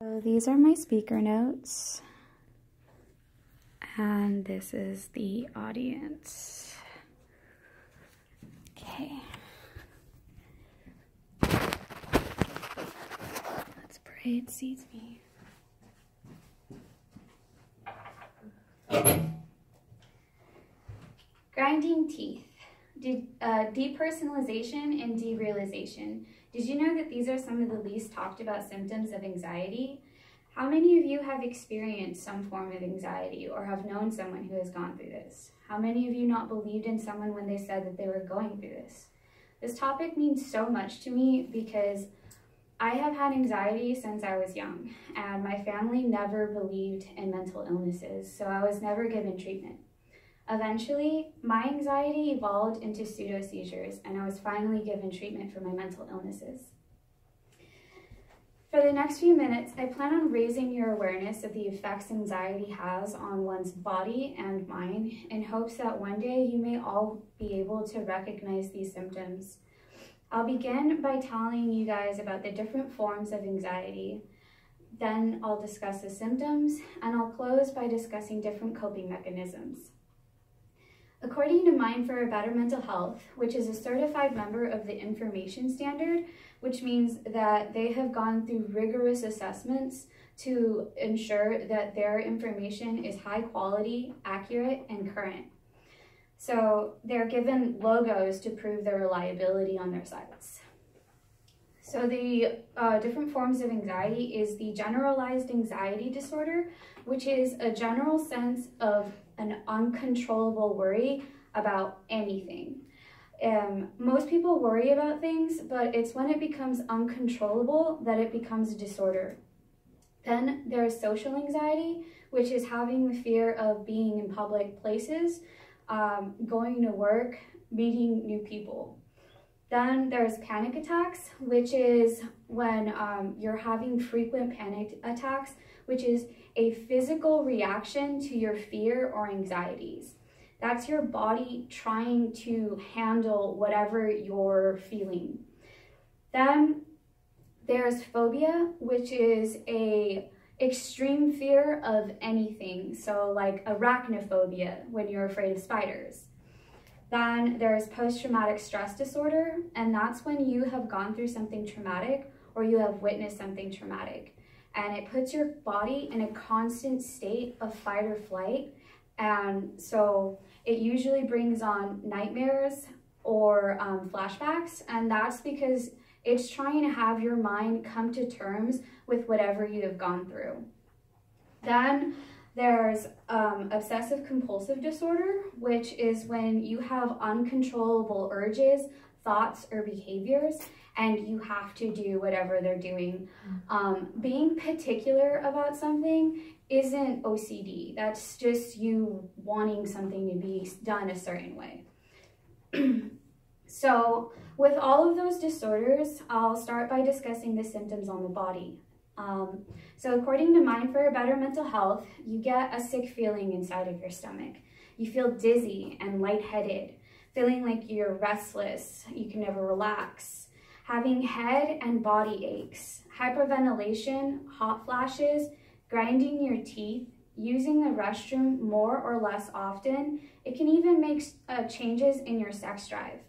So these are my speaker notes, and this is the audience. Okay. Let's pray it sees me. Grinding teeth. Depersonalization and derealization. Did you know that these are some of the least talked about symptoms of anxiety? How many of you have experienced some form of anxiety or have known someone who has gone through this? How many of you not believed in someone when they said that they were going through this? This topic means so much to me because I have had anxiety since I was young, and my family never believed in mental illnesses, so I was never given treatment. Eventually, my anxiety evolved into pseudo-seizures, and I was finally given treatment for my mental illnesses. For the next few minutes, I plan on raising your awareness of the effects anxiety has on one's body and mind in hopes that one day you may all be able to recognize these symptoms. I'll begin by telling you guys about the different forms of anxiety. Then I'll discuss the symptoms, and I'll close by discussing different coping mechanisms. According to Mind for a Better Mental Health, which is a certified member of the Information Standard, which means that they have gone through rigorous assessments to ensure that their information is high quality, accurate, and current. So they're given logos to prove their reliability on their sites. So the different forms of anxiety is the generalized anxiety disorder, which is a general sense of an uncontrollable worry about anything. Most people worry about things, but it's when it becomes uncontrollable that it becomes a disorder. Then there's social anxiety, which is having the fear of being in public places, going to work, meeting new people. Then there's panic attacks, which is when you're having frequent panic attacks, which is a physical reaction to your fear or anxieties. That's your body trying to handle whatever you're feeling. Then there's phobia, which is a extreme fear of anything. So like arachnophobia, when you're afraid of spiders. Then there's post-traumatic stress disorder, and that's when you have gone through something traumatic or you have witnessed something traumatic. And it puts your body in a constant state of fight or flight. And so it usually brings on nightmares or flashbacks. And that's because it's trying to have your mind come to terms with whatever you have gone through. Then there's obsessive compulsive disorder, which is when you have uncontrollable urges, thoughts, or behaviors, and you have to do whatever they're doing. Being particular about something isn't OCD. That's just you wanting something to be done a certain way. So with all of those disorders, I'll start by discussing the symptoms on the body. So according to Mind for a Better Mental Health, you get a sick feeling inside of your stomach. You feel dizzy and lightheaded, feeling like you're restless, you can never relax, having head and body aches, hyperventilation, hot flashes, grinding your teeth, using the restroom more or less often. It can even make changes in your sex drive.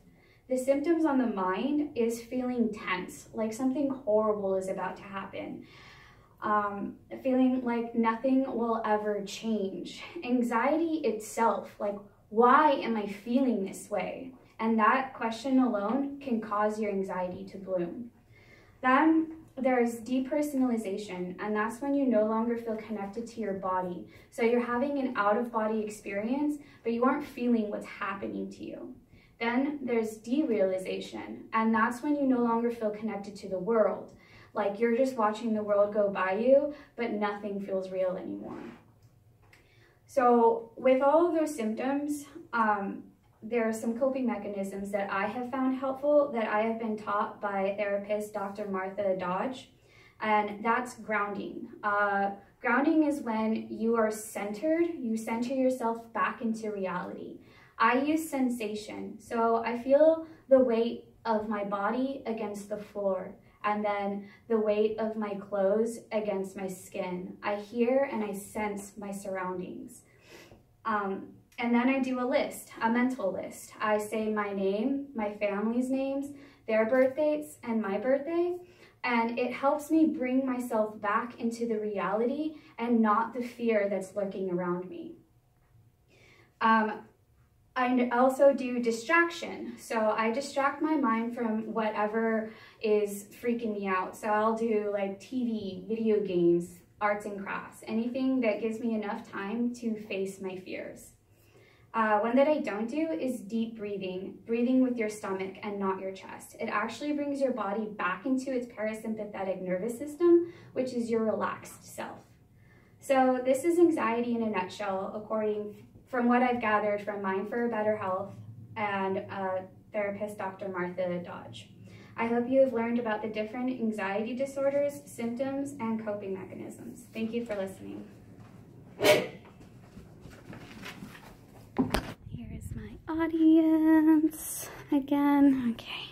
The symptoms on the mind is feeling tense, like something horrible is about to happen. Feeling like nothing will ever change. Anxiety itself, like, why am I feeling this way? And that question alone can cause your anxiety to bloom. Then there's depersonalization, and that's when you no longer feel connected to your body. So you're having an out-of-body experience, but you aren't feeling what's happening to you. Then there's derealization, and that's when you no longer feel connected to the world. Like you're just watching the world go by you, but nothing feels real anymore. So with all of those symptoms, there are some coping mechanisms that I have found helpful that I have been taught by therapist Dr. Martha Dodge, and that's grounding. Grounding is when you are centered, you center yourself back into reality. I use sensation, so I feel the weight of my body against the floor and then the weight of my clothes against my skin. I hear and I sense my surroundings. And then I do a list, a mental list. I say my name, my family's names, their birth dates, and my birthday. And it helps me bring myself back into the reality and not the fear that's lurking around me. I also do distraction. So I distract my mind from whatever is freaking me out. So I'll do like TV, video games, arts and crafts, anything that gives me enough time to face my fears. One that I don't do is deep breathing, breathing with your stomach and not your chest. It actually brings your body back into its parasympathetic nervous system, which is your relaxed self. So this is anxiety in a nutshell, from what I've gathered from Mind for a Better Health and therapist Dr. Martha Dodge. I hope you have learned about the different anxiety disorders, symptoms, and coping mechanisms. Thank you for listening. Here is my audience again. Okay.